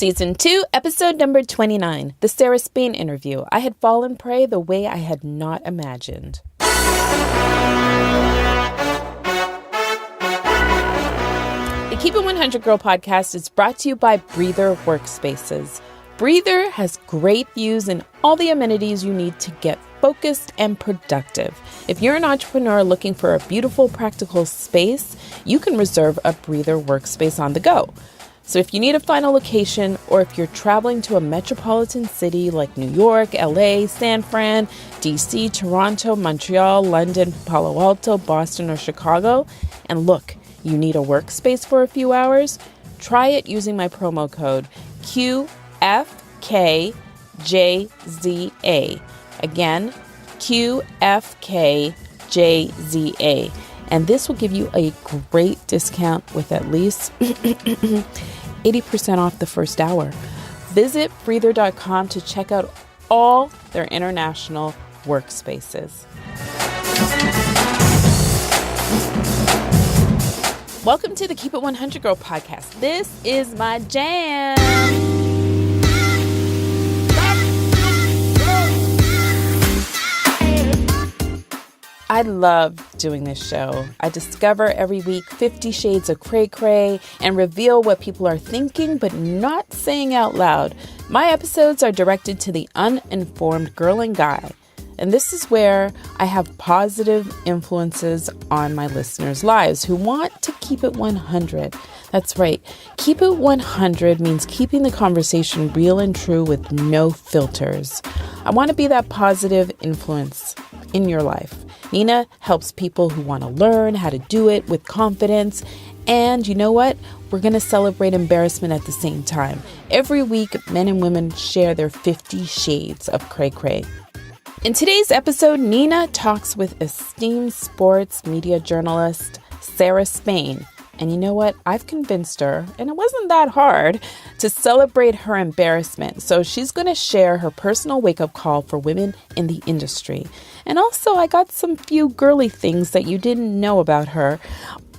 Season 2, episode number 29, the Sarah Spain interview. I had fallen prey the way I had not imagined. The Keep It 100 Girl podcast is brought to you by Breather Workspaces. Breather has great views and all the amenities you need to get focused and productive. If you're an entrepreneur looking for a beautiful, practical space, you can reserve a Breather Workspace on the go. So if you need a final location, or if you're traveling to a metropolitan city like New York, LA, San Fran, DC, Toronto, Montreal, London, Palo Alto, Boston, or Chicago, and look, you need a workspace for a few hours, try it using my promo code QFKJZA. Again, QFKJZA. And this will give you a great discount with at least 80% off the first hour. Visit breather.com to check out all their international workspaces. Welcome to the Keep It 100 Girl podcast. This is my jam. I love doing this show. I discover every week 50 shades of cray-cray and reveal what people are thinking but not saying out loud. My episodes are directed to the uninformed girl and guy. And this is where I have positive influences on my listeners' lives who want to keep it 100. That's right. Keep it 100 means keeping the conversation real and true with no filters. I want to be that positive influence in your life. Nina helps people who want to learn how to do it with confidence. And you know what? We're going to celebrate embarrassment at the same time. Every week, men and women share their 50 shades of cray-cray. In today's episode, Nina talks with esteemed sports media journalist Sarah Spain. And you know what? I've convinced her, and it wasn't that hard, to celebrate her embarrassment. So she's going to share her personal wake-up call for women in the industry. And also, I got some few girly things that you didn't know about her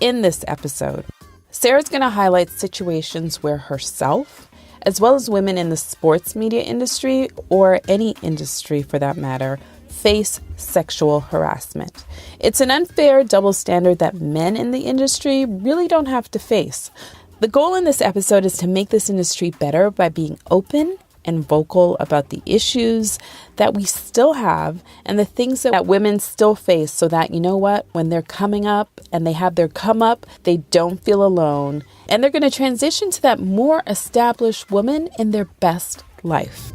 in this episode. Sarah's going to highlight situations where herself, as well as women in the sports media industry, or any industry for that matter, face sexual harassment. It's an unfair double standard that men in the industry really don't have to face. The goal in this episode is to make this industry better by being open and vocal about the issues that we still have and the things that women still face, so that, you know what, when they're coming up and they have their come up, they don't feel alone. And they're going to transition to that more established woman in their best life.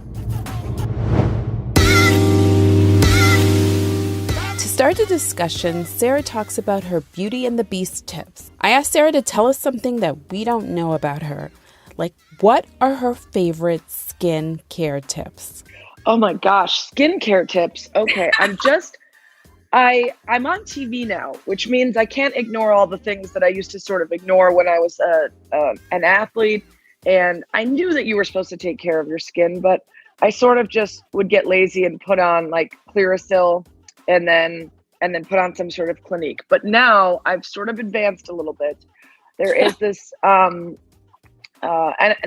To start the discussion, Sarah talks about her Beauty and the Beast tips. I asked Sarah to tell us something that we don't know about her. Like, what are her favorite skincare tips? Oh my gosh, skincare tips. Okay, I'm on TV now, which means I can't ignore all the things that I used to sort of ignore when I was an athlete. And I knew that you were supposed to take care of your skin, but I sort of just would get lazy and put on like Clearasil and then put on some sort of Clinique. But now I've sort of advanced a little bit. There is this and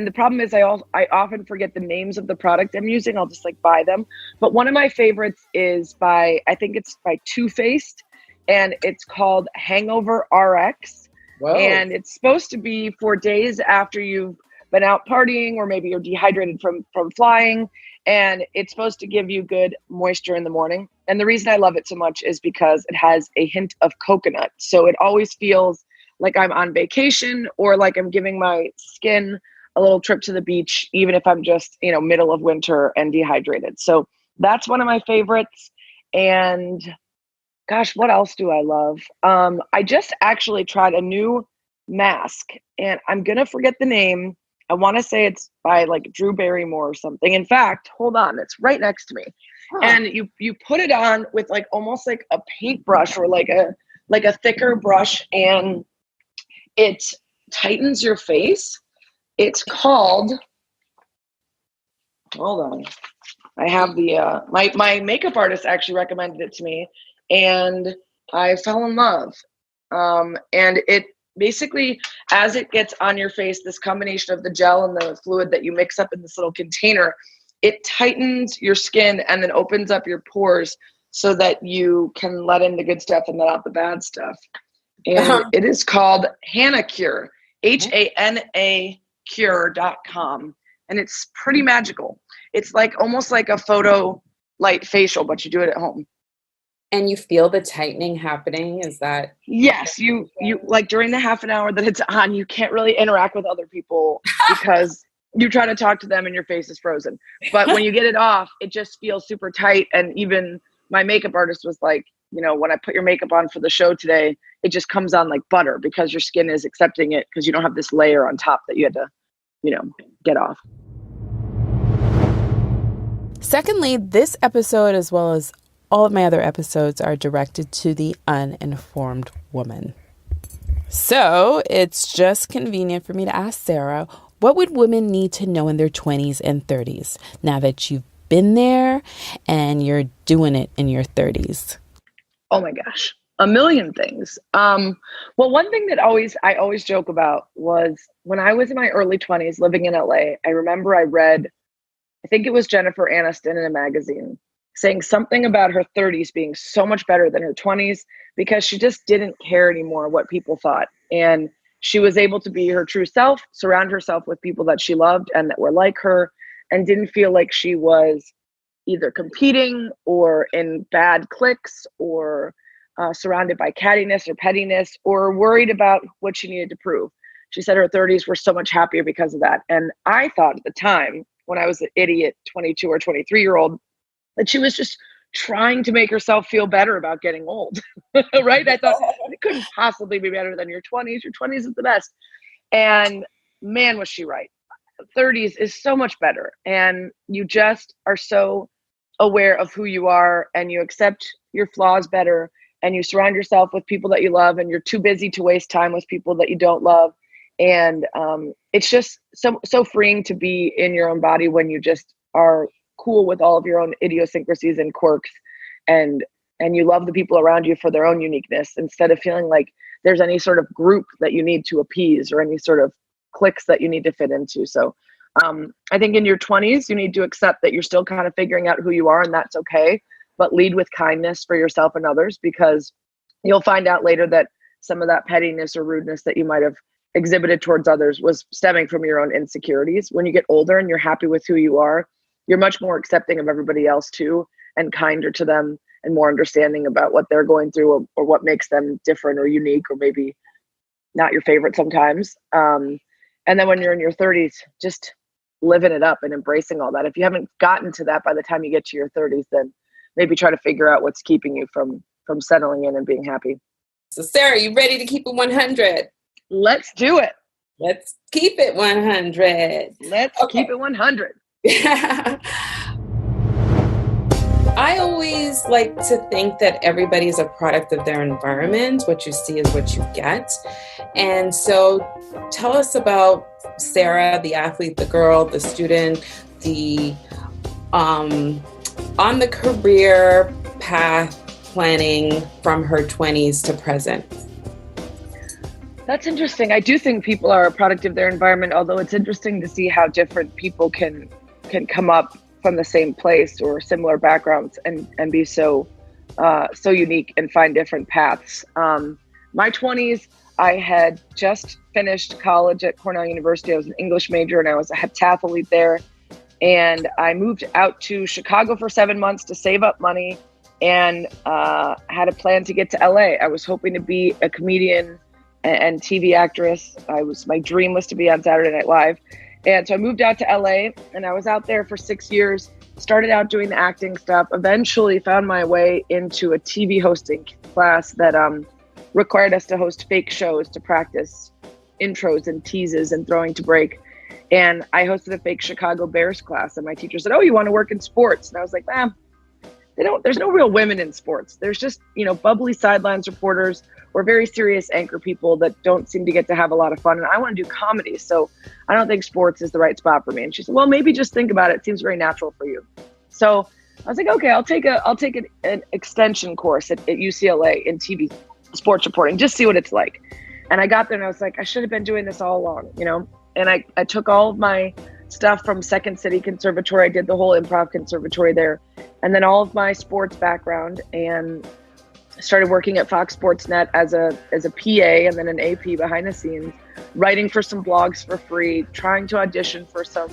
the problem is I often forget the names of the product I'm using. I'll just like buy them. But one of my favorites is I think it's by Too Faced, and it's called Hangover RX. Whoa. And it's supposed to be for days after you've been out partying, or maybe you're dehydrated from flying, and it's supposed to give you good moisture in the morning. And the reason I love it so much is because it has a hint of coconut. So it always feels like I'm on vacation, or like I'm giving my skin a little trip to the beach, even if I'm just, middle of winter and dehydrated. So that's one of my favorites. And gosh, what else do I love? I just actually tried a new mask, and I'm going to forget the name. I want to say it's by like Drew Barrymore or something. In fact, hold on, it's right next to me. Huh. And you put it on with like almost like a paintbrush, or like a thicker brush, and it tightens your face. It's called, hold on. I have the, my makeup artist actually recommended it to me, and I fell in love. And basically, as it gets on your face, this combination of the gel and the fluid that you mix up in this little container, it tightens your skin and then opens up your pores so that you can let in the good stuff and let out the bad stuff. And it is called Hana Cure, HANA cure.com. And it's pretty magical. It's like almost like a photo light facial, but you do it at home. And you feel the tightening happening? Is that? Yes, you like during the half an hour that it's on, you can't really interact with other people because you try to talk to them and your face is frozen. But when you get it off, it just feels super tight. And even my makeup artist was like, when I put your makeup on for the show today, it just comes on like butter because your skin is accepting it because you don't have this layer on top that you had to, get off. Secondly, this episode, as well as all of my other episodes, are directed to the uninformed woman. So it's just convenient for me to ask Sarah, what would women need to know in their 20s and 30s now that you've been there and you're doing it in your 30s? Oh my gosh, a million things. Well, one thing that I always joke about was when I was in my early 20s living in LA, I remember I read, I think it was Jennifer Aniston in a magazine, saying something about her 30s being so much better than her 20s because she just didn't care anymore what people thought. And she was able to be her true self, surround herself with people that she loved and that were like her, and didn't feel like she was either competing or in bad cliques or surrounded by cattiness or pettiness or worried about what she needed to prove. She said her 30s were so much happier because of that. And I thought at the time, when I was an idiot 22 or 23-year-old, that she was just trying to make herself feel better about getting old, right? I thought it couldn't possibly be better than your 20s. Your 20s is the best. And man, was she right. 30s is so much better. And you just are so aware of who you are and you accept your flaws better and you surround yourself with people that you love and you're too busy to waste time with people that you don't love. And it's just so freeing to be in your own body when you just are cool with all of your own idiosyncrasies and quirks and you love the people around you for their own uniqueness instead of feeling like there's any sort of group that you need to appease or any sort of cliques that you need to fit into. So I think in your 20s, you need to accept that you're still kind of figuring out who you are and that's okay, but lead with kindness for yourself and others because you'll find out later that some of that pettiness or rudeness that you might have exhibited towards others was stemming from your own insecurities. When you get older and you're happy with who you are, you're much more accepting of everybody else too, and kinder to them and more understanding about what they're going through or what makes them different or unique or maybe not your favorite sometimes. And then when you're in your 30s, just living it up and embracing all that. If you haven't gotten to that by the time you get to your 30s, then maybe try to figure out what's keeping you from settling in and being happy. So Sarah, you ready to keep it 100? Let's do it. Let's keep it 100. Let's keep it 100. I always like to think that everybody is a product of their environment. What you see is what you get. And so tell us about Sarah, the athlete, the girl, the student, the on the career path planning from her 20s to present. That's interesting. I do think people are a product of their environment, although it's interesting to see how different people can come up from the same place or similar backgrounds and be so unique and find different paths. My 20s, I had just finished college at Cornell University. I was an English major and I was a heptathlete there. And I moved out to Chicago for 7 months to save up money and had a plan to get to LA. I was hoping to be a comedian and TV actress. My dream was to be on Saturday Night Live. And so I moved out to LA and I was out there for 6 years, started out doing the acting stuff, eventually found my way into a TV hosting class that required us to host fake shows to practice intros and teases and throwing to break. And I hosted a fake Chicago Bears class and my teacher said, "Oh, you want to work in sports?" And I was like, there's no real women in sports. There's just, bubbly sidelines reporters or very serious anchor people that don't seem to get to have a lot of fun. And I want to do comedy. So I don't think sports is the right spot for me. And she said, "Well, maybe just think about it. It seems very natural for you." So I was like, okay, I'll take an extension course at UCLA in TV sports reporting, just see what it's like. And I got there and I was like, I should have been doing this all along, And I took all of my stuff from Second City Conservatory. I did the whole improv conservatory there. And then all of my sports background, and started working at Fox Sports Net as a PA and then an AP behind the scenes, writing for some blogs for free, trying to audition for some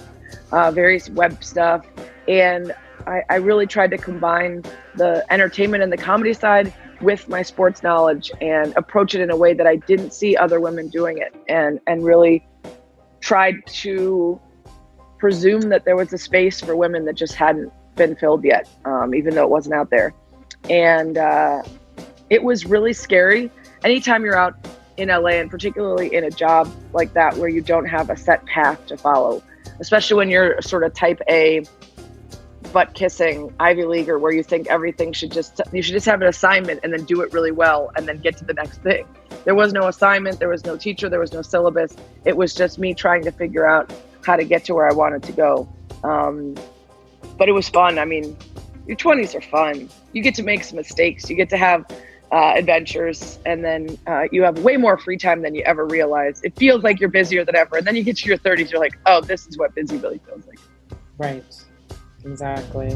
various web stuff. And I really tried to combine the entertainment and the comedy side with my sports knowledge and approach it in a way that I didn't see other women doing it, and really tried to presume that there was a space for women that just hadn't been filled yet, even though it wasn't out there. And it was really scary. Anytime you're out in LA, and particularly in a job like that where you don't have a set path to follow, especially when you're sort of type A, butt kissing Ivy Leaguer, where you think everything you should just have an assignment and then do it really well and then get to the next thing. There was no assignment, there was no teacher, there was no syllabus. It was just me trying to figure out how to get to where I wanted to go. But it was fun. I mean, your 20s are fun. You get to make some mistakes. You get to have adventures, and then you have way more free time than you ever realize. It feels like you're busier than ever. And then you get to your 30s, you're like, oh, this is what busy really feels like. Right. Exactly.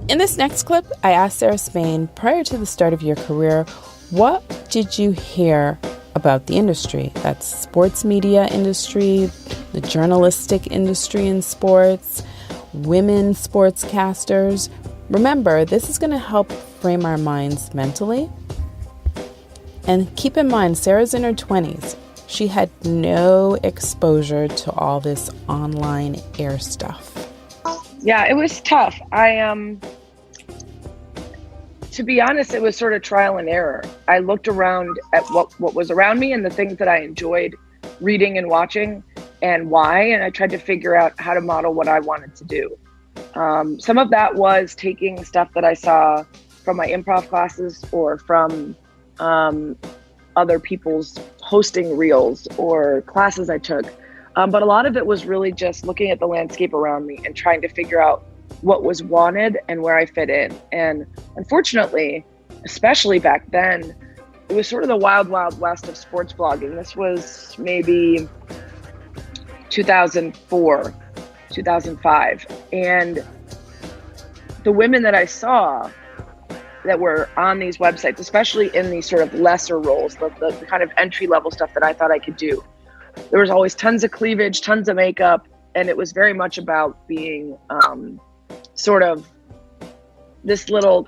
In this next clip, I asked Sarah Spain, prior to the start of your career, what did you hear about the industry? That's sports media industry, the journalistic industry in sports, women sportscasters. Remember, this is going to help frame our minds mentally. And keep in mind, Sarah's in her 20s. She had no exposure to all this online air stuff. Yeah, it was tough. To be honest, it was sort of trial and error. I looked around at what was around me and the things that I enjoyed reading and watching and why, and I tried to figure out how to model what I wanted to do. Some of that was taking stuff that I saw from my improv classes or from other people's hosting reels or classes I took. But a lot of it was really just looking at the landscape around me and trying to figure out what was wanted and where I fit in. And unfortunately, especially back then, it was sort of the wild, wild west of sports blogging. This was maybe 2004, 2005. And the women that I saw that were on these websites, especially in these sort of lesser roles, the kind of entry-level stuff that I thought I could do, there was always tons of cleavage, tons of makeup, and it was very much about being sort of this little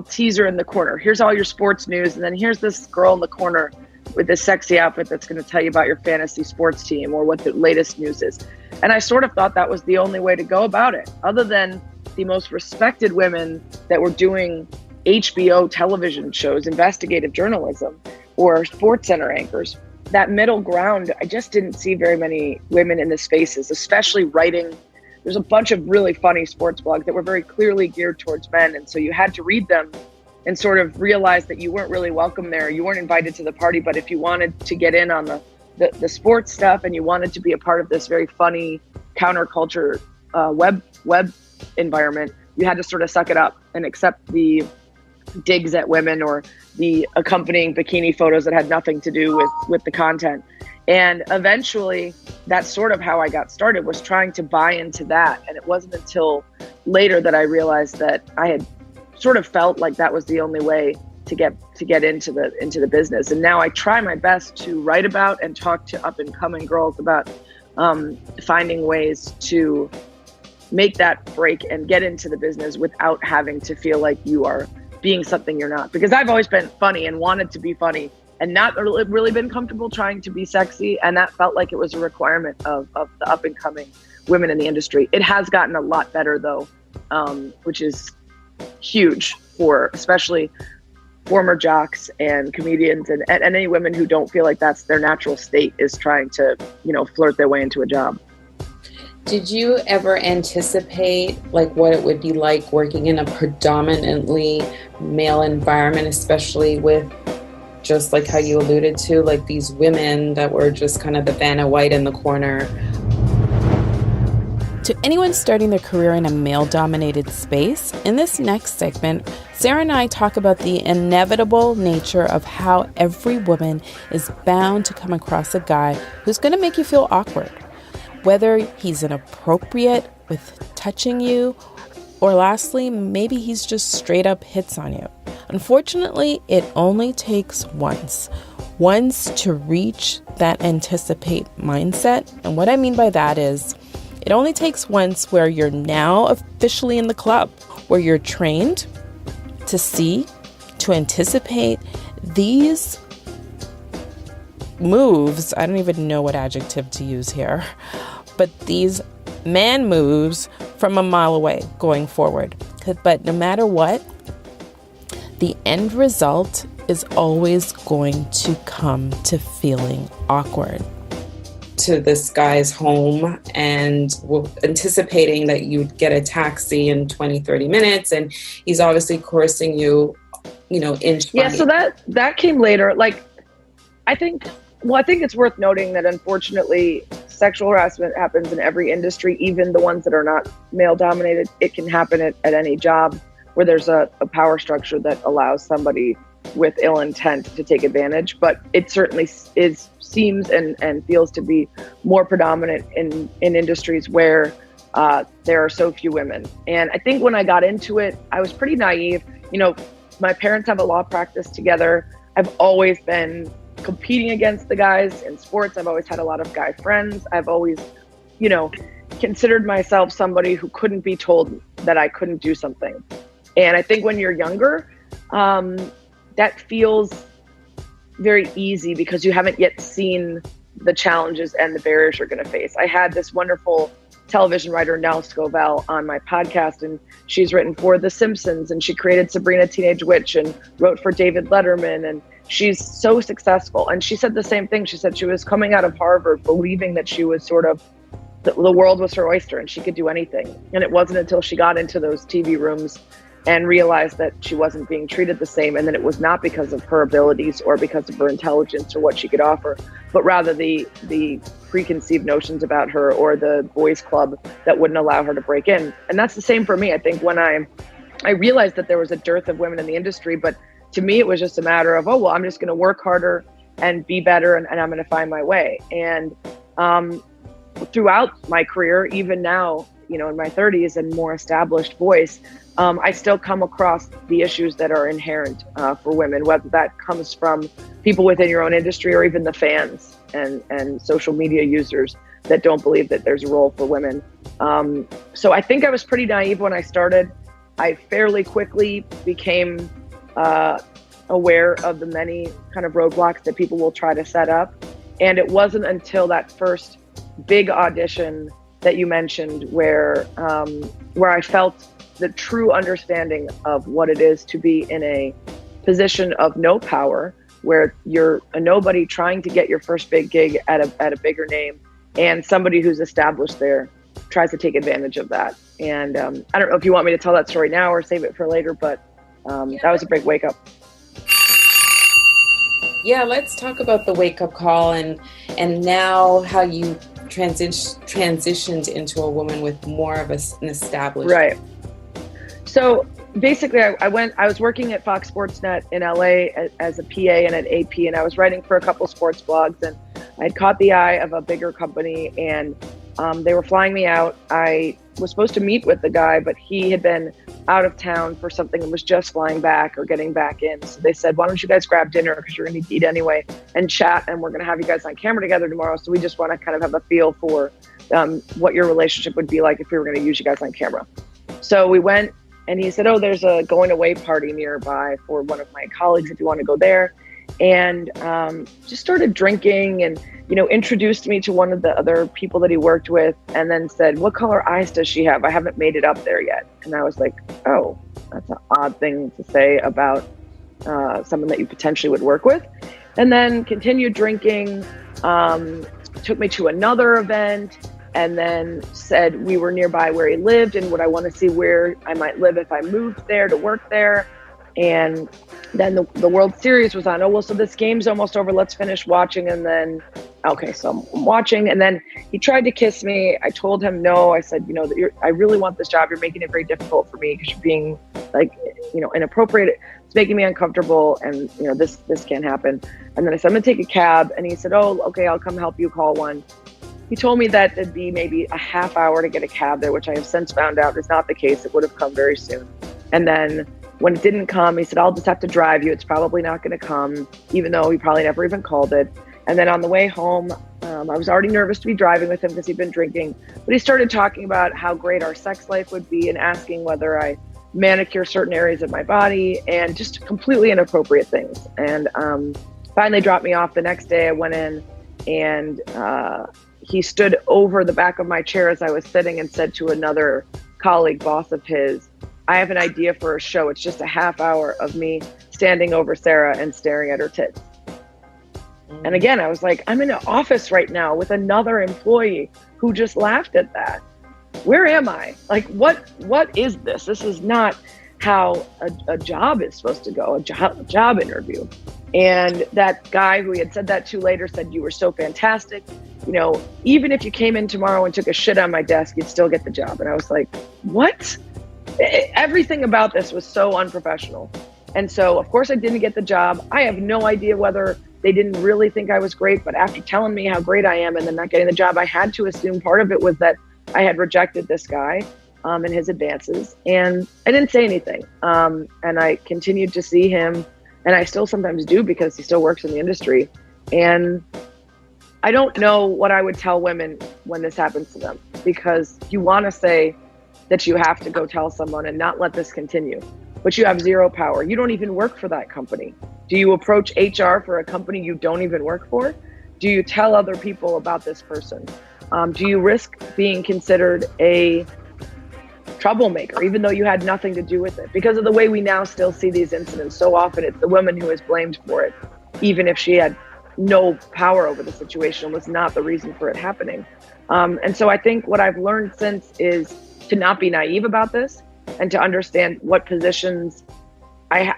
teaser in the corner. Here's all your sports news, and then here's this girl in the corner with this sexy outfit that's going to tell you about your fantasy sports team or what the latest news is. And I sort of thought that was the only way to go about it, other than the most respected women that were doing HBO television shows, investigative journalism, or Sports Center anchors. That middle ground, I just didn't see very many women in the spaces, especially writing. There's a bunch of really funny sports blogs that were very clearly geared towards men. And so you had to read them and sort of realize that you weren't really welcome there. You weren't invited to the party, but if you wanted to get in on the sports stuff and you wanted to be a part of this very funny counterculture web environment, you had to sort of suck it up and accept the digs at women or the accompanying bikini photos that had nothing to do with the content. And eventually that's sort of how I got started, was trying to buy into that. And it wasn't until later that I realized that I had sort of felt like that was the only way to get into the business. And now I try my best to write about and talk to up and coming girls about finding ways to make that break and get into the business without having to feel like you are being something you're not. Because I've always been funny and wanted to be funny and not really been comfortable trying to be sexy. And that felt like it was a requirement of the up and coming women in the industry. It has gotten a lot better though, which is huge for especially former jocks and comedians and any women who don't feel like that's their natural state, is trying to, flirt their way into a job. Did you ever anticipate like what it would be like working in a predominantly male environment, especially with just like how you alluded to, like these women that were just kind of the Vanna White in the corner? To anyone starting their career in a male-dominated space, in this next segment, Sarah and I talk about the inevitable nature of how every woman is bound to come across a guy who's going to make you feel awkward. Whether he's inappropriate with touching you, or lastly, maybe he's just straight up hits on you. Unfortunately, it only takes once to reach that anticipate mindset. And what I mean by that is, it only takes once where you're now officially in the club, where you're trained to see, to anticipate these moves. I don't even know what adjective to use here, but these man moves from a mile away going forward. But no matter what, the end result is always going to come to feeling awkward. To this guy's home and anticipating that you'd get a taxi in 20, 30 minutes. And he's obviously coercing you, inch by Yeah, so that came later. Like, I think it's worth noting that unfortunately, sexual harassment happens in every industry, even the ones that are not male dominated. It can happen at any job where there's a power structure that allows somebody with ill intent to take advantage, but it certainly seems and feels to be more predominant in industries where there are so few women. And I think when I got into it, I was pretty naive. My parents have a law practice together. I've always been competing against the guys in sports. I've always had a lot of guy friends. I've always, considered myself somebody who couldn't be told that I couldn't do something. And I think when you're younger, that feels very easy because you haven't yet seen the challenges and the barriers you're going to face. I had this wonderful television writer, Nell Scovell, on my podcast, and she's written for The Simpsons, and she created Sabrina Teenage Witch and wrote for David Letterman, and she's so successful. And she said the same thing. She said she was coming out of Harvard believing that she was sort of, the world was her oyster and she could do anything. And it wasn't until she got into those TV rooms and realized that she wasn't being treated the same, and that it was not because of her abilities or because of her intelligence or what she could offer, but rather the preconceived notions about her or the boys club that wouldn't allow her to break in. And that's the same for me. I think when I realized that there was a dearth of women in the industry, but to me it was just a matter of, I'm just going to work harder and be better, and I'm going to find my way. And throughout my career, even now, in my 30s and more established voice, I still come across the issues that are inherent for women, whether that comes from people within your own industry or even the fans and social media users that don't believe that there's a role for women. So I think I was pretty naive when I started. I fairly quickly became aware of the many kind of roadblocks that people will try to set up. And it wasn't until that first big audition that you mentioned where I felt the true understanding of what it is to be in a position of no power, where you're a nobody trying to get your first big gig at a bigger name, and somebody who's established there tries to take advantage of that. And I don't know if you want me to tell that story now or save it for later, but that was a big wake up. Yeah, let's talk about the wake up call and now how you transitioned into a woman with more of an established. Right. So basically, I was working at Fox Sports Net in LA as a PA and an AP, and I was writing for a couple sports blogs, and I had caught the eye of a bigger company, and they were flying me out. I was supposed to meet with the guy, but he had been out of town for something and was just flying back or getting back in. So they said, why don't you guys grab dinner, because you're going to eat anyway, and chat, and we're going to have you guys on camera together tomorrow. So we just want to kind of have a feel for what your relationship would be like if we were going to use you guys on camera. So we went, and he said, there's a going away party nearby for one of my colleagues if you want to go there. And just started drinking and, introduced me to one of the other people that he worked with, and then said, what color eyes does she have? I haven't made it up there yet. And I was like, that's an odd thing to say about someone that you potentially would work with. And then continued drinking, took me to another event, and then said we were nearby where he lived and would I want to see where I might live if I moved there to work there. And then the World Series was on. Oh, well, so this game's almost over. Let's finish watching. And then, okay, so I'm watching. And then he tried to kiss me. I told him no. I said, I really want this job. You're making it very difficult for me because you're being inappropriate. It's making me uncomfortable. And, this can't happen. And then I said, I'm going to take a cab. And he said, oh, okay, I'll come help you call one. He told me that it'd be maybe a half hour to get a cab there, which I have since found out is not the case. It would have come very soon. And then when it didn't come, he said, I'll just have to drive you. It's probably not going to come, even though he probably never even called it. And then on the way home, I was already nervous to be driving with him because he'd been drinking. But he started talking about how great our sex life would be and asking whether I manicure certain areas of my body and just completely inappropriate things. And finally dropped me off. The next day I went in and he stood over the back of my chair as I was sitting and said to another colleague, boss of his, I have an idea for a show. It's just a half hour of me standing over Sarah and staring at her tits. And again, I was like, I'm in an office right now with another employee who just laughed at that. Where am I? Like, what is this? This is not how a job is supposed to go, a job interview. And that guy who he had said that to later said, you were so fantastic. Even if you came in tomorrow and took a shit on my desk, you'd still get the job. And I was like, what? Everything about this was so unprofessional. And so, of course, I didn't get the job. I have no idea whether they didn't really think I was great, but after telling me how great I am and then not getting the job, I had to assume part of it was that I had rejected this guy and his advances. And I didn't say anything. And I continued to see him, and I still sometimes do because he still works in the industry. And I don't know what I would tell women when this happens to them, because you want to say that you have to go tell someone and not let this continue, but you have zero power. You don't even work for that company. Do you approach HR for a company you don't even work for? Do you tell other people about this person? Do you risk being considered a troublemaker, even though you had nothing to do with it? Because of the way we now still see these incidents, so often it's the woman who is blamed for it, even if she had no power over the situation and was not the reason for it happening. And so I think what I've learned since is to not be naive about this and to understand what positions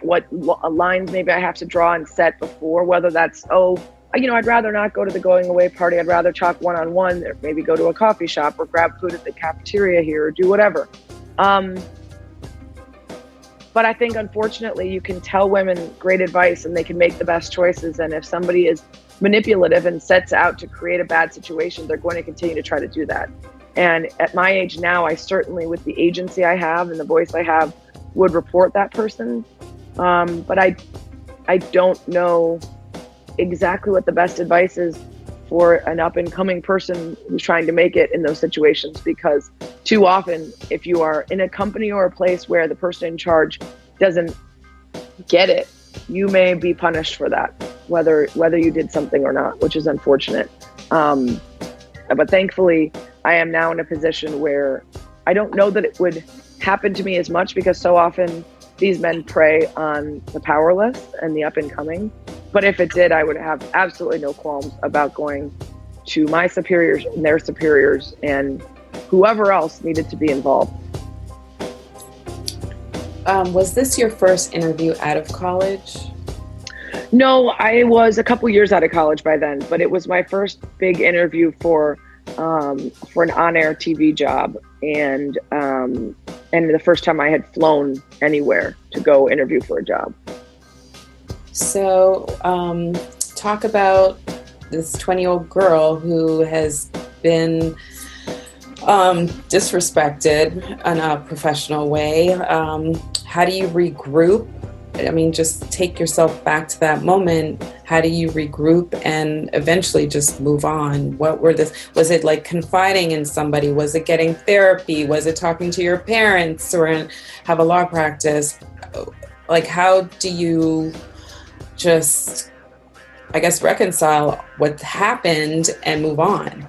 what lines maybe I have to draw and set before, whether that's, I'd rather not go to the going away party. I'd rather talk one-on-one, or maybe go to a coffee shop or grab food at the cafeteria here or do whatever. But I think, unfortunately, you can tell women great advice and they can make the best choices. And if somebody is manipulative and sets out to create a bad situation, they're going to continue to try to do that. And at my age now, I certainly, with the agency I have and the voice I have, would report that person. But I don't know exactly what the best advice is for an up-and-coming person who's trying to make it in those situations, because too often, if you are in a company or a place where the person in charge doesn't get it, you may be punished for that, whether you did something or not, which is unfortunate. But thankfully, I am now in a position where I don't know that it would happen to me as much, because so often these men prey on the powerless and the up-and-coming. But if it did, I would have absolutely no qualms about going to my superiors and their superiors and whoever else needed to be involved. Was this your first interview out of college? No, I was a couple years out of college by then, but it was my first big interview for an on-air TV job, and the first time I had flown anywhere to go interview for a job. So, talk about this 20-year-old girl who has been disrespected in a professional way. How do you regroup? I mean, just take yourself back to that moment. How do you regroup and eventually just move on? Was it like confiding in somebody? Was it getting therapy? Was it talking to your parents or have a law practice? Like, how do you just, I guess, reconcile what happened and move on?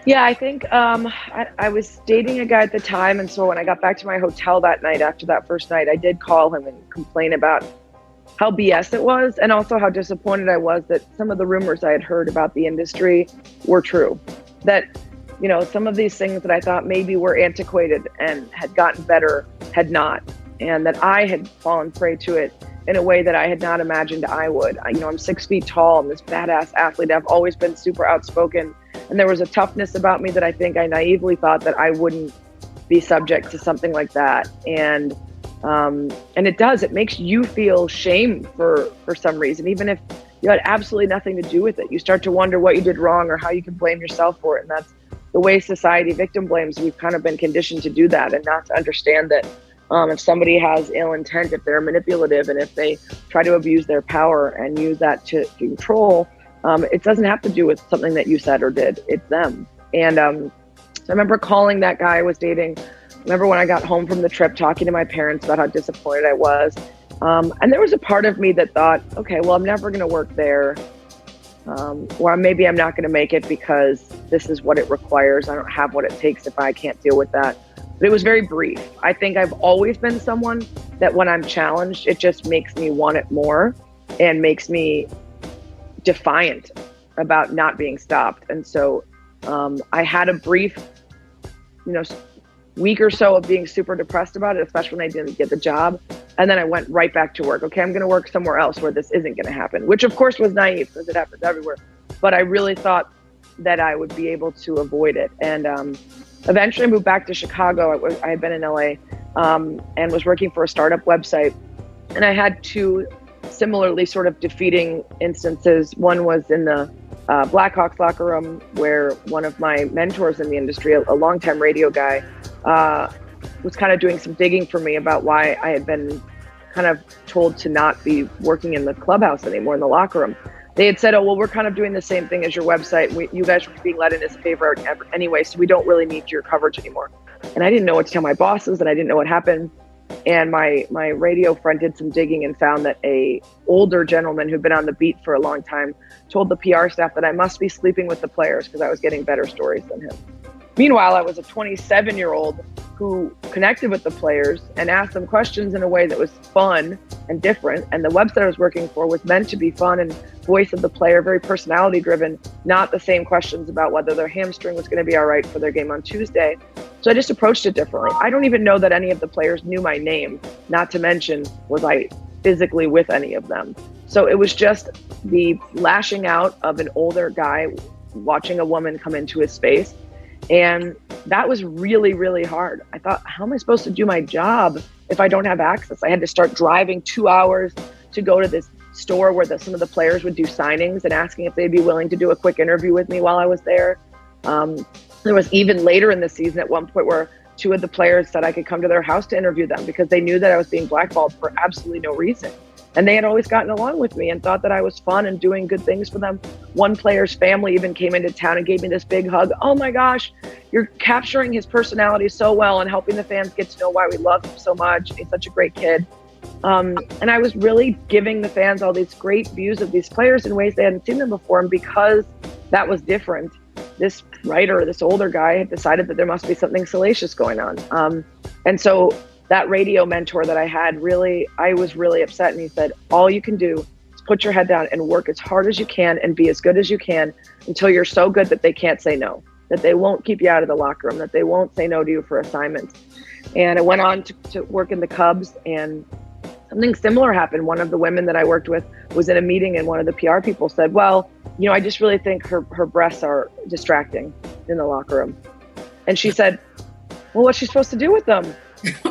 Yeah, I think I was dating a guy at the time, and so when I got back to my hotel that night after that first night, I did call him and complain about how BS it was, and also how disappointed I was that some of the rumors I had heard about the industry were true. That, some of these things that I thought maybe were antiquated and had gotten better had not. and that I had fallen prey to it in a way that I had not imagined I would. I'm 6 feet tall. I'm this badass athlete. I've always been super outspoken. And there was a toughness about me that I think I naively thought that I wouldn't be subject to something like that. And it makes you feel shame for some reason, even if you had absolutely nothing to do with it. You start to wonder what you did wrong or how you can blame yourself for it. And that's the way society victim blames. We've kind of been conditioned to do that and not to understand that if somebody has ill intent, if they're manipulative, and if they try to abuse their power and use that to control, it doesn't have to do with something that you said or did. It's them. And so I remember calling that guy I was dating. I remember when I got home from the trip, talking to my parents about how disappointed I was. And there was a part of me that thought, okay, well, I'm never going to work there. Or maybe I'm not going to make it because this is what it requires. I don't have what it takes if I can't deal with that. But it was very brief. I think I've always been someone that when I'm challenged, it just makes me want it more and makes me defiant about not being stopped. And so I had a brief, week or so of being super depressed about it, especially when I didn't get the job. And then I went right back to work. Okay, I'm going to work somewhere else where this isn't going to happen, which of course was naive because it happens everywhere. But I really thought that I would be able to avoid it. And eventually I moved back to Chicago. I had been in LA and was working for a startup website. And I had two similarly sort of defeating instances. One was in the Blackhawks locker room, where one of my mentors in the industry, a longtime radio guy, was kind of doing some digging for me about why I had been kind of told to not be working in the clubhouse anymore, in the locker room. They had said, oh, well, we're kind of doing the same thing as your website. You guys were being let in as a favor anyway, so we don't really need your coverage anymore. And I didn't know what to tell my bosses, and I didn't know what happened. And my radio friend did some digging and found that a older gentleman who'd been on the beat for a long time told the PR staff that I must be sleeping with the players because I was getting better stories than him. Meanwhile, I was a 27-year-old who connected with the players and asked them questions in a way that was fun and different. And the website I was working for was meant to be fun and voice of the player, very personality driven, not the same questions about whether their hamstring was going to be all right for their game on Tuesday. So I just approached it differently. I don't even know that any of the players knew my name, not to mention was I physically with any of them. So it was just the lashing out of an older guy watching a woman come into his space. And that was really, really hard. I thought, how am I supposed to do my job if I don't have access? I had to start driving 2 hours to go to this store where some of the players would do signings and asking if they'd be willing to do a quick interview with me while I was there. There was even later in the season at one point where two of the players said I could come to their house to interview them because they knew that I was being blackballed for absolutely no reason. And they had always gotten along with me and thought that I was fun and doing good things for them. One player's family even came into town and gave me this big hug. Oh my gosh, you're capturing his personality so well and helping the fans get to know why we love him so much. He's such a great kid. And I was really giving the fans all these great views of these players in ways they hadn't seen them before. And because that was different, this writer, this older guy, had decided that there must be something salacious going on. And so that radio mentor that I had, I was really upset. And he said, all you can do is put your head down and work as hard as you can and be as good as you can until you're so good that they can't say no, that they won't keep you out of the locker room, that they won't say no to you for assignments. And I went on to work in the Cubs, and something similar happened. One of the women that I worked with was in a meeting, and one of the PR people said, well, I just really think her breasts are distracting in the locker room. And she said, well, what's she supposed to do with them?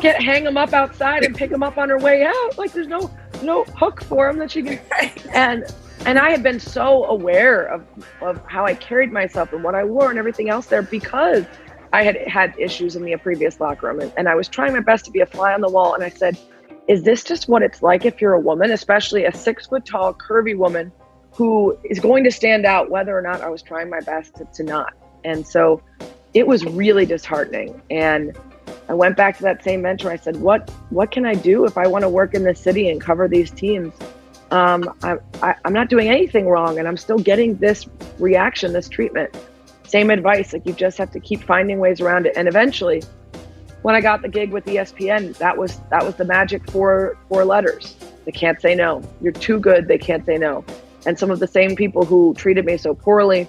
Hang them up outside and pick them up on her way out. Like there's no hook for them that she can. And I had been so aware of how I carried myself and what I wore and everything else there because I had issues in the previous locker room. And I was trying my best to be a fly on the wall. And I said, is this just what it's like if you're a woman, especially a 6 foot tall, curvy woman who is going to stand out whether or not I was trying my best to not? And so it was really disheartening. And I went back to that same mentor. I said, what can I do if I want to work in this city and cover these teams? I'm not doing anything wrong, and I'm still getting this reaction, this treatment. Same advice, like you just have to keep finding ways around it. And eventually, when I got the gig with ESPN, that was the magic four letters. They can't say no. You're too good. They can't say no. And some of the same people who treated me so poorly,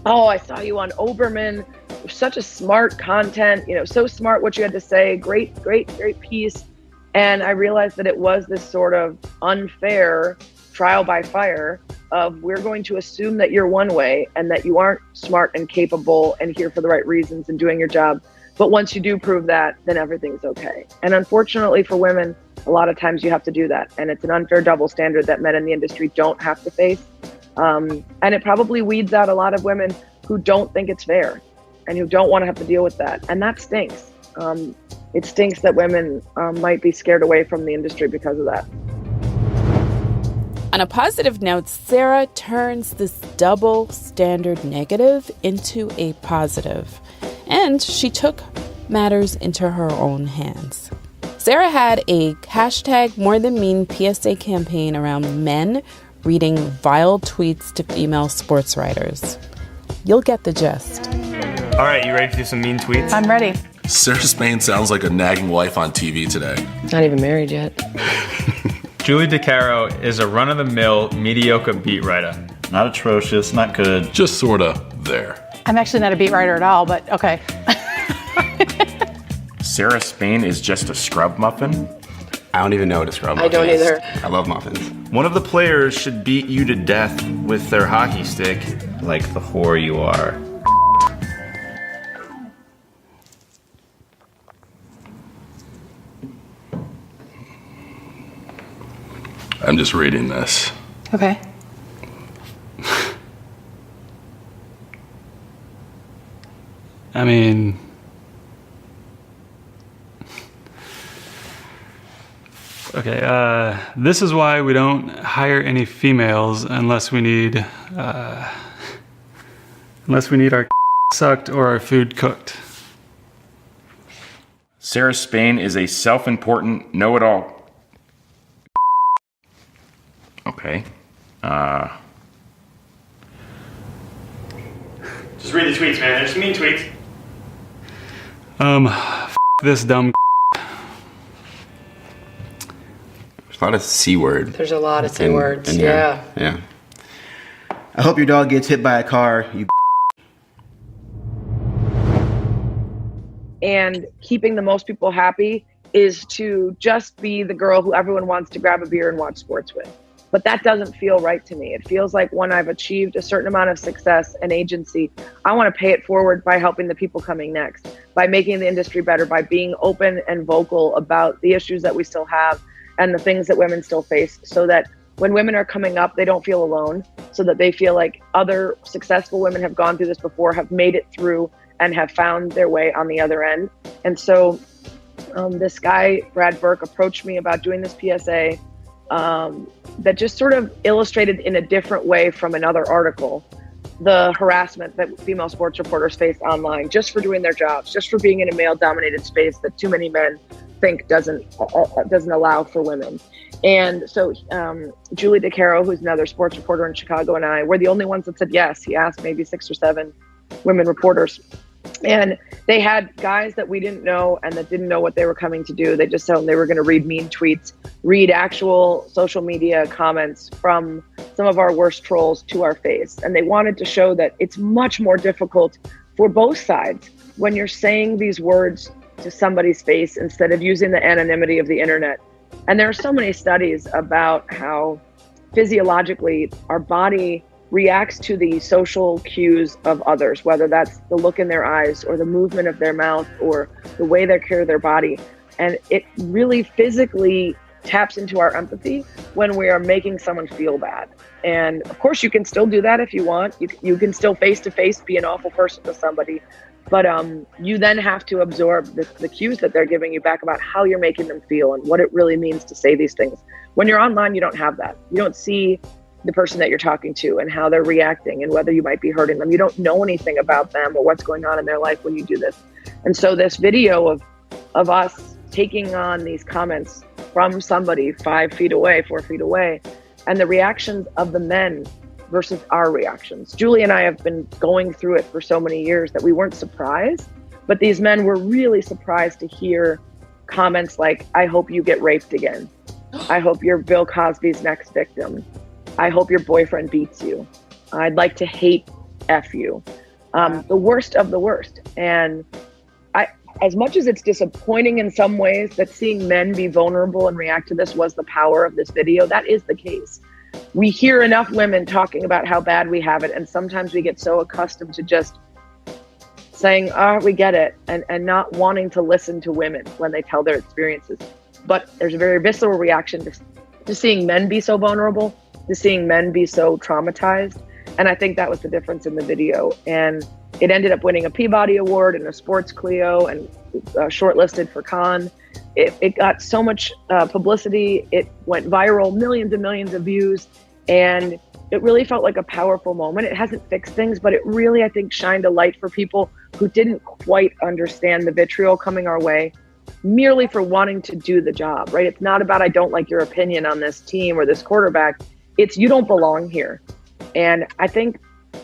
oh, I saw you on Oberman. Such a smart content, so smart what you had to say. Great piece. And I realized that it was this sort of unfair trial by fire of, we're going to assume that you're one way and that you aren't smart and capable and here for the right reasons and doing your job. But once you do prove that, then everything's okay. And unfortunately for women, a lot of times you have to do that. And it's an unfair double standard that men in the industry don't have to face. And it probably weeds out a lot of women who don't think it's fair and who don't want to have to deal with that. And that stinks. It stinks that women might be scared away from the industry because of that. On a positive note, Sarah turns this double standard negative into a positive, and she took matters into her own hands. Sarah had a hashtag More Than Mean PSA campaign around men reading vile tweets to female sports writers. You'll get the gist. All right, you ready to do some mean tweets? I'm ready. Sarah Spain sounds like a nagging wife on TV today. Not even married yet. Julie DeCaro is a run-of-the-mill, mediocre beat writer. Not atrocious, not good. Just sorta there. I'm actually not a beat writer at all, but okay. Sarah Spain is just a scrub muffin. I don't even know what a scrub muffin don't is. either. I love muffins. One of the players should beat you to death with their hockey stick, like the whore you are. I'm just reading this. Okay. I mean, okay, this is why we don't hire any females unless we need our sucked or our food cooked. Sarah Spain is a self-important know-it-all. Okay. Just read the tweets, man. There's some mean tweets. This dumb. There's a lot of C word. There's a lot of C words, yeah. Yeah. I hope your dog gets hit by a car, you. And keeping the most people happy is to just be the girl who everyone wants to grab a beer and watch sports with. But that doesn't feel right to me. It feels like when I've achieved a certain amount of success and agency, I want to pay it forward by helping the people coming next, by making the industry better, by being open and vocal about the issues that we still have and the things that women still face, so that when women are coming up, they don't feel alone, so that they feel like other successful women have gone through this before, have made it through, and have found their way on the other end. And so this guy, Brad Burke, approached me about doing this PSA that just sort of illustrated in a different way from another article the harassment that female sports reporters face online, just for doing their jobs, just for being in a male-dominated space that too many men think doesn't allow for women. And so Julie DeCaro, who's another sports reporter in Chicago, and I were the only ones that said yes. He asked maybe 6 or 7 women reporters. And they had guys that we didn't know and that didn't know what they were coming to do. They just told them they were going to read mean tweets, read actual social media comments from some of our worst trolls to our face. And they wanted to show that it's much more difficult for both sides when you're saying these words to somebody's face instead of using the anonymity of the internet. And there are so many studies about how physiologically our body reacts to the social cues of others, whether that's the look in their eyes or the movement of their mouth or the way they carry their body. And it really physically taps into our empathy when we are making someone feel bad. And of course, you can still do that if you want. You can still face-to-face be an awful person to somebody. But you then have to absorb the cues that they're giving you back about how you're making them feel and what it really means to say these things. When you're online, you don't have that. You don't see the person that you're talking to and how they're reacting and whether you might be hurting them. You don't know anything about them or what's going on in their life when you do this. And so this video of us taking on these comments from somebody 5 feet away, 4 feet away, and the reactions of the men versus our reactions. Julie and I have been going through it for so many years that we weren't surprised, but these men were really surprised to hear comments like, I hope you get raped again. I hope you're Bill Cosby's next victim. I hope your boyfriend beats you. I'd like to hate F you. The worst of the worst. And as much as it's disappointing in some ways that seeing men be vulnerable and react to this was the power of this video, that is the case. We hear enough women talking about how bad we have it, and sometimes we get so accustomed to just saying, oh, we get it, and not wanting to listen to women when they tell their experiences. But there's a very visceral reaction to seeing men be so vulnerable, to seeing men be so traumatized. And I think that was the difference in the video. And it ended up winning a Peabody Award and a Sports Clio and shortlisted for Cannes. It got so much publicity. It went viral, millions and millions of views. And it really felt like a powerful moment. It hasn't fixed things, but it really, I think, shined a light for people who didn't quite understand the vitriol coming our way merely for wanting to do the job, right? It's not about, I don't like your opinion on this team or this quarterback. It's, you don't belong here. And I think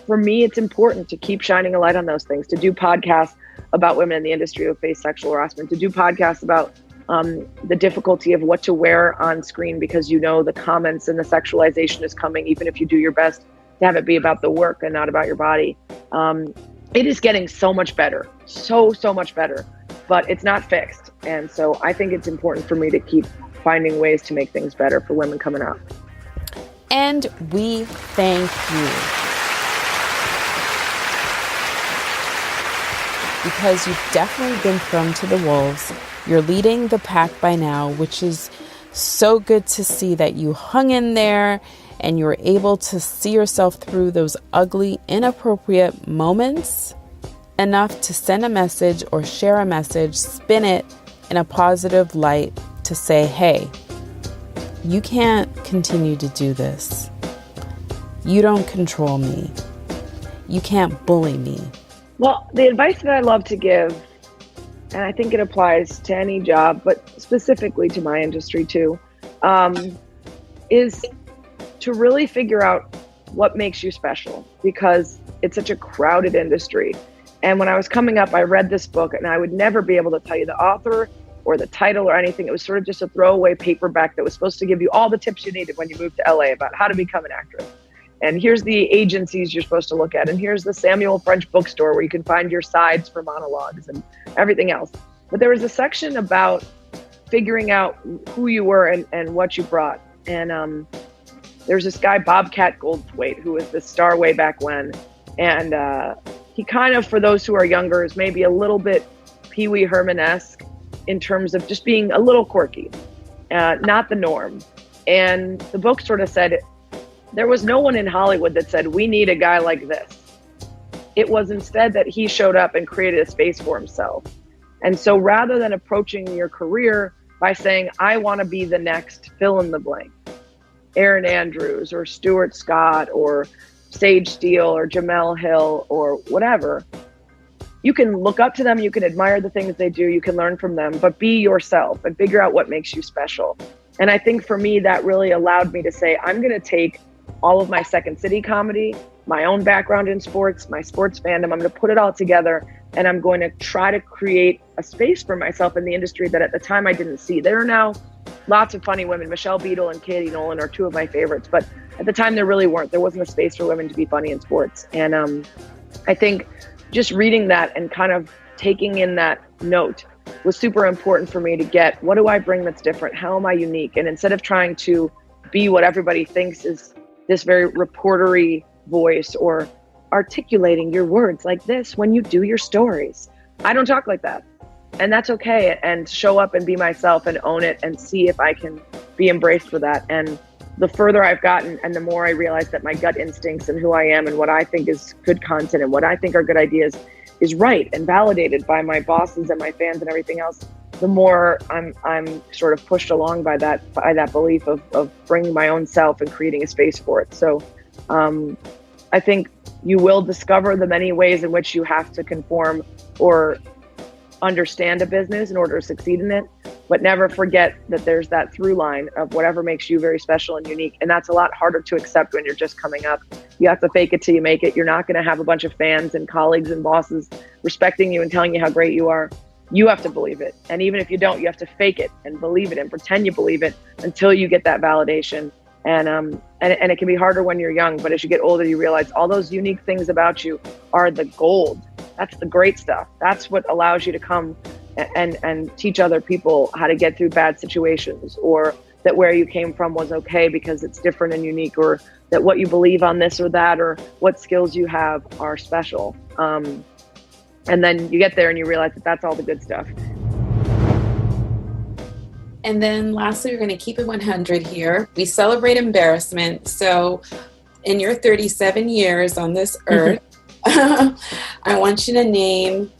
for me, it's important to keep shining a light on those things, to do podcasts about women in the industry who face sexual harassment, to do podcasts about the difficulty of what to wear on screen, because you know the comments and the sexualization is coming, even if you do your best to have it be about the work and not about your body. It is getting so much better, so much better, but it's not fixed. And so I think it's important for me to keep finding ways to make things better for women coming up. And we thank you. Because you've definitely been thrown to the wolves. You're leading the pack by now, which is so good to see that you hung in there and you were able to see yourself through those ugly, inappropriate moments enough to send a message or share a message, spin it in a positive light to say, hey, you can't continue to do this. You don't control me. You can't bully me. Well, the advice that I love to give, and I think it applies to any job, but specifically to my industry too, is to really figure out what makes you special, because it's such a crowded industry. And when I was coming up, I read this book, and I would never be able to tell you the author or the title or anything. It was sort of just a throwaway paperback that was supposed to give you all the tips you needed when you moved to LA about how to become an actress. And here's the agencies you're supposed to look at. And here's the Samuel French bookstore where you can find your sides for monologues and everything else. But there was a section about figuring out who you were and what you brought. And there's this guy, Bobcat Goldthwait, who was the star way back when. And he kind of, for those who are younger, is maybe a little bit Pee Wee Herman-esque in terms of just being a little quirky, not the norm. And the book sort of said, there was no one in Hollywood that said, we need a guy like this. It was instead that he showed up and created a space for himself. And so rather than approaching your career by saying, I want to be the next fill in the blank, Erin Andrews or Stuart Scott or Sage Steele or Jamel Hill or whatever, you can look up to them, you can admire the things they do, you can learn from them, but be yourself and figure out what makes you special. And I think for me, that really allowed me to say, I'm going to take all of my Second City comedy, my own background in sports, my sports fandom, I'm going to put it all together, and I'm going to try to create a space for myself in the industry that at the time I didn't see. There are now lots of funny women. Michelle Beadle and Katie Nolan are two of my favorites, but at the time there really weren't. There wasn't a space for women to be funny in sports. And I think just reading that and kind of taking in that note was super important for me to get, what do I bring that's different? How am I unique? And instead of trying to be what everybody thinks is this very reportery voice or articulating your words like this when you do your stories, I don't talk like that. And that's okay. And show up and be myself and own it and see if I can be embraced for that. And the further I've gotten and the more I realize that my gut instincts and who I am and what I think is good content and what I think are good ideas is right and validated by my bosses and my fans and everything else, the more I'm sort of pushed along by that belief of bringing my own self and creating a space for it. So I think you will discover the many ways in which you have to conform or understand a business in order to succeed in it, but never forget that there's that through line of whatever makes you very special and unique. And that's a lot harder to accept when you're just coming up. You have to fake it till you make it. You're not going to have a bunch of fans and colleagues and bosses respecting you and telling you how great you are. You have to believe it. And even if you don't, you have to fake it and believe it and pretend you believe it until you get that validation. And it can be harder when you're young, but as you get older, you realize all those unique things about you are the gold. That's the great stuff. That's what allows you to come and teach other people how to get through bad situations, or that where you came from was okay because it's different and unique, or that what you believe on this or that, or what skills you have are special. And then you get there and you realize that that's all the good stuff. And then lastly, we're going to keep it 100 here. We celebrate embarrassment. So in your 37 years on this earth, I want you to name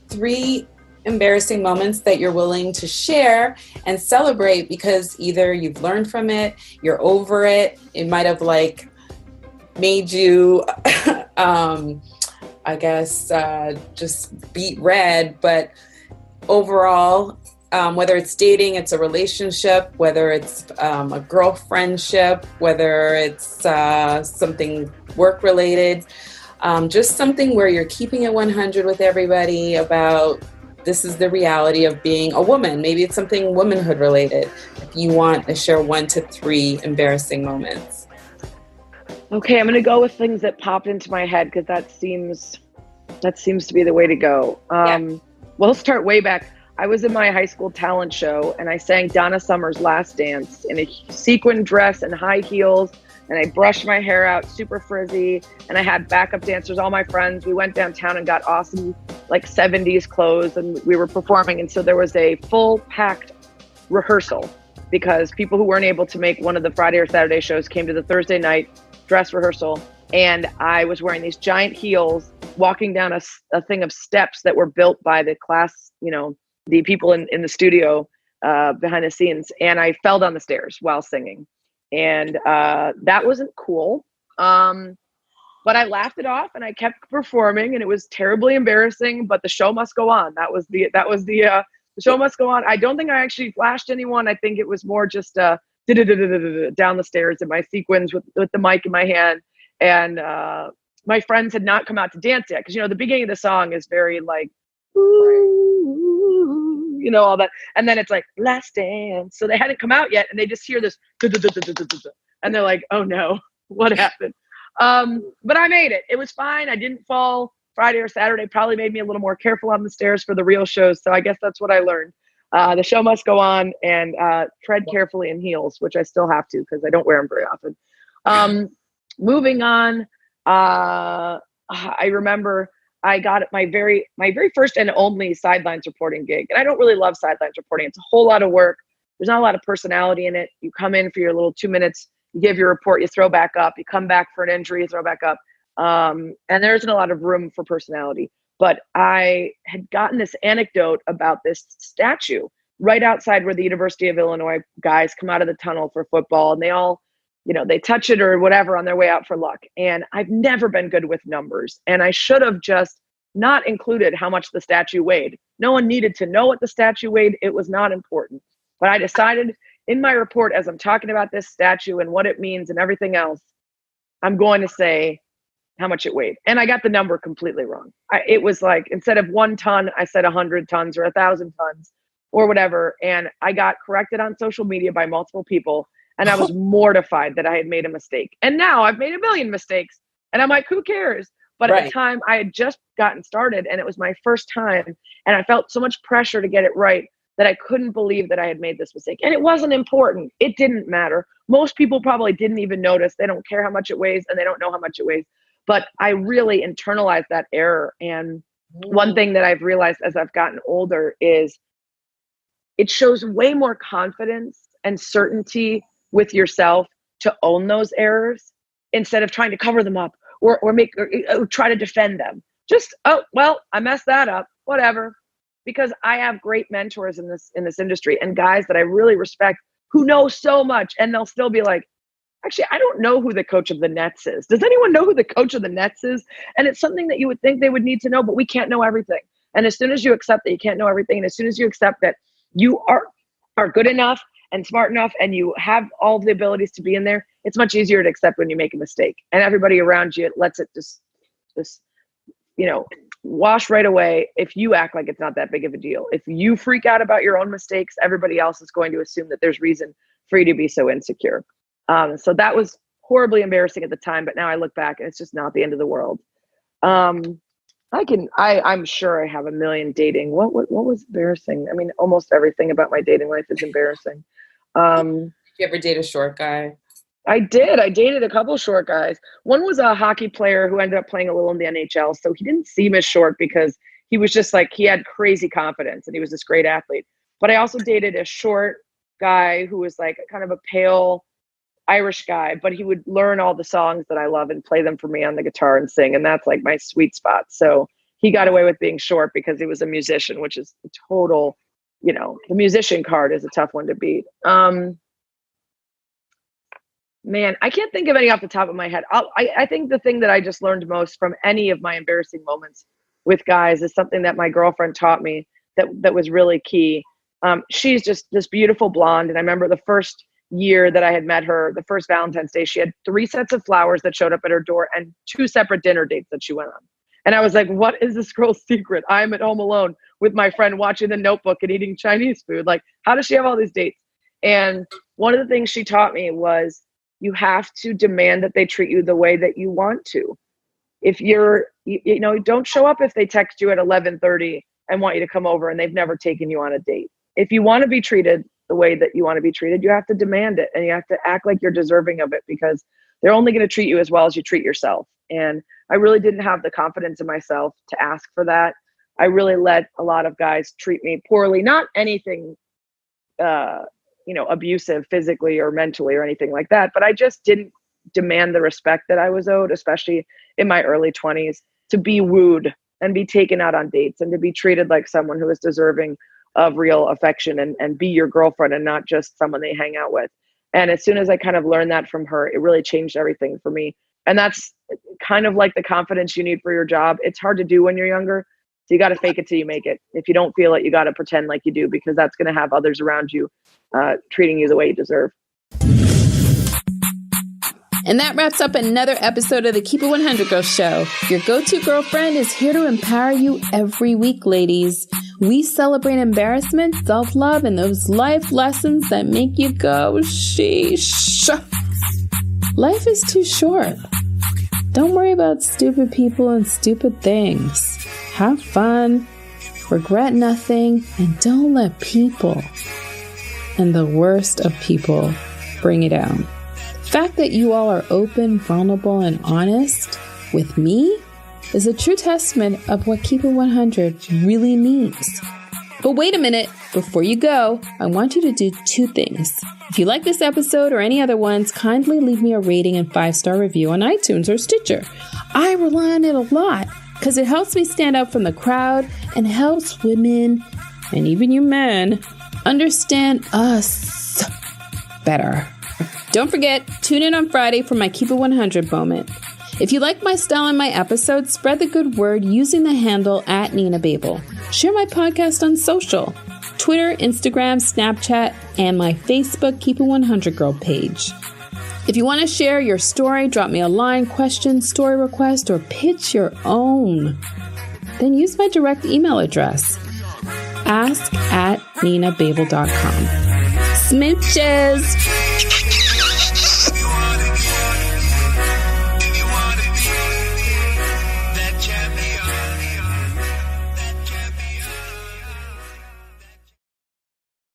3 embarrassing moments that you're willing to share and celebrate, because either you've learned from it, you're over it, it might have like made you, I guess, just beat red, but overall, whether it's dating, it's a relationship, whether it's a girlfriendship, whether it's something work related, just something where you're keeping it 100 with everybody about this is the reality of being a woman. Maybe it's something womanhood related. If you want to share 1 to 3 embarrassing moments. Okay, I'm going to go with things that popped into my head because that seems to be the way to go. Well, let's start way back. I was in my high school talent show and I sang Donna Summer's Last Dance in a sequin dress and high heels, and I brushed my hair out super frizzy, and I had backup dancers, all my friends. We went downtown and got awesome like 70s clothes, and we were performing. And so there was a full packed rehearsal because people who weren't able to make one of the Friday or Saturday shows came to the Thursday night dress rehearsal. And I was wearing these giant heels, walking down a thing of steps that were built by the class, the people in the studio behind the scenes. And I fell down the stairs while singing. And that wasn't cool. But I laughed it off and I kept performing, and it was terribly embarrassing, but the show must go on. That was the show must go on. I don't think I actually flashed anyone. I think it was more just down the stairs in my sequins with the mic in my hand. And my friends had not come out to dance yet. Cause the beginning of the song is very like, ooh, all that. And then it's like last dance. So they hadn't come out yet. And they just hear this and they're like, oh no, what happened? But I made it. It was fine. I didn't fall. Friday or Saturday probably made me a little more careful on the stairs for the real shows. So I guess that's what I learned. The show must go on, and tread carefully in heels, which I still have to because I don't wear them very often. Moving on, I remember I got my very first and only sidelines reporting gig. And I don't really love sidelines reporting. It's a whole lot of work. There's not a lot of personality in it. You come in for your little 2 minutes, you give your report, you throw back up, you come back for an injury, you throw back up. And there isn't a lot of room for personality. But I had gotten this anecdote about this statue right outside where the University of Illinois guys come out of the tunnel for football, and they all, they touch it or whatever on their way out for luck. And I've never been good with numbers. And I should have just not included how much the statue weighed. No one needed to know what the statue weighed. It was not important. But I decided in my report, as I'm talking about this statue and what it means and everything else, I'm going to say how much it weighed. And I got the number completely wrong. It was like, instead of 1 ton, I said 100 tons or 1,000 tons or whatever. And I got corrected on social media by multiple people. And I was mortified that I had made a mistake. And now I've made a million mistakes. And I'm like, who cares? But at the time, I had just gotten started and it was my first time. And I felt so much pressure to get it right that I couldn't believe that I had made this mistake. And it wasn't important. It didn't matter. Most people probably didn't even notice. They don't care how much it weighs and they don't know how much it weighs. But I really internalized that error. And one thing that I've realized as I've gotten older is it shows way more confidence and certainty with yourself to own those errors instead of trying to cover them up or try to defend them. Just, oh, well, I messed that up, whatever. Because I have great mentors in this industry and guys that I really respect who know so much, and they'll still be like, actually, I don't know who the coach of the Nets is. Does anyone know who the coach of the Nets is? And it's something that you would think they would need to know, but we can't know everything. And as soon as you accept that you can't know everything, and as soon as you accept that you are good enough and smart enough and you have all the abilities to be in there, it's much easier to accept when you make a mistake. And everybody around you lets it just wash right away if you act like it's not that big of a deal. If you freak out about your own mistakes, everybody else is going to assume that there's reason for you to be so insecure. So that was horribly embarrassing at the time, but now I look back and it's just not the end of the world. I'm sure I have a million dating. What was embarrassing? I mean, almost everything about my dating life is embarrassing. Did you ever date a short guy? I did. I dated a couple short guys. One was a hockey player who ended up playing a little in the NHL. So he didn't seem as short because he was just like, he had crazy confidence and he was this great athlete. But I also dated a short guy who was like kind of a pale Irish guy, but he would learn all the songs that I love and play them for me on the guitar and sing. And that's like my sweet spot. So he got away with being short because he was a musician, which is a total, the musician card is a tough one to beat. Man, I can't think of any off the top of my head. I think the thing that I just learned most from any of my embarrassing moments with guys is something that my girlfriend taught me that was really key. She's just this beautiful blonde. And I remember the first year that I had met her, the first Valentine's Day, she had 3 sets of flowers that showed up at her door and 2 separate dinner dates that she went on. And I was like, what is this girl's secret? I'm at home alone with my friend watching The Notebook and eating Chinese food. Like, how does she have all these dates? And one of the things she taught me was you have to demand that they treat you the way that you want to. If don't show up if they text you at 11:30 and want you to come over and they've never taken you on a date. If you want to be treated the way that you want to be treated, you have to demand it and you have to act like you're deserving of it because they're only going to treat you as well as you treat yourself. And I really didn't have the confidence in myself to ask for that. I really let a lot of guys treat me poorly, not anything, abusive physically or mentally or anything like that. But I just didn't demand the respect that I was owed, especially in my early 20s, to be wooed and be taken out on dates and to be treated like someone who is deserving of real affection and be your girlfriend and not just someone they hang out with. And as soon as I kind of learned that from her, it really changed everything for me. And that's kind of like the confidence you need for your job. It's hard to do when you're younger. So you got to fake it till you make it. If you don't feel it, you got to pretend like you do, because that's going to have others around you treating you the way you deserve. And that wraps up another episode of the Keep It 100 Girl Show. Your go-to girlfriend is here to empower you every week, ladies. We celebrate embarrassment, self-love, and those life lessons that make you go, sheesh. Life is too short. Don't worry about stupid people and stupid things. Have fun, regret nothing, and don't let people and the worst of people bring you down. The fact that you all are open, vulnerable, and honest with me is a true testament of what Keep It 100 really means. But wait a minute, before you go, I want you to do 2 things. If you like this episode or any other ones, kindly leave me a rating and 5-star review on iTunes or Stitcher. I rely on it a lot because it helps me stand out from the crowd and helps women, and even you men, understand us better. Don't forget, tune in on Friday for my Keep It 100 moment. If you like my style and my episodes, spread the good word using the handle @NinaBabel. Share my podcast on social, Twitter, Instagram, Snapchat, and my Facebook Keep It 100 Girl page. If you want to share your story, drop me a line, question, story request, or pitch your own, then use my direct email address, ask@ninababel.com. Smooches!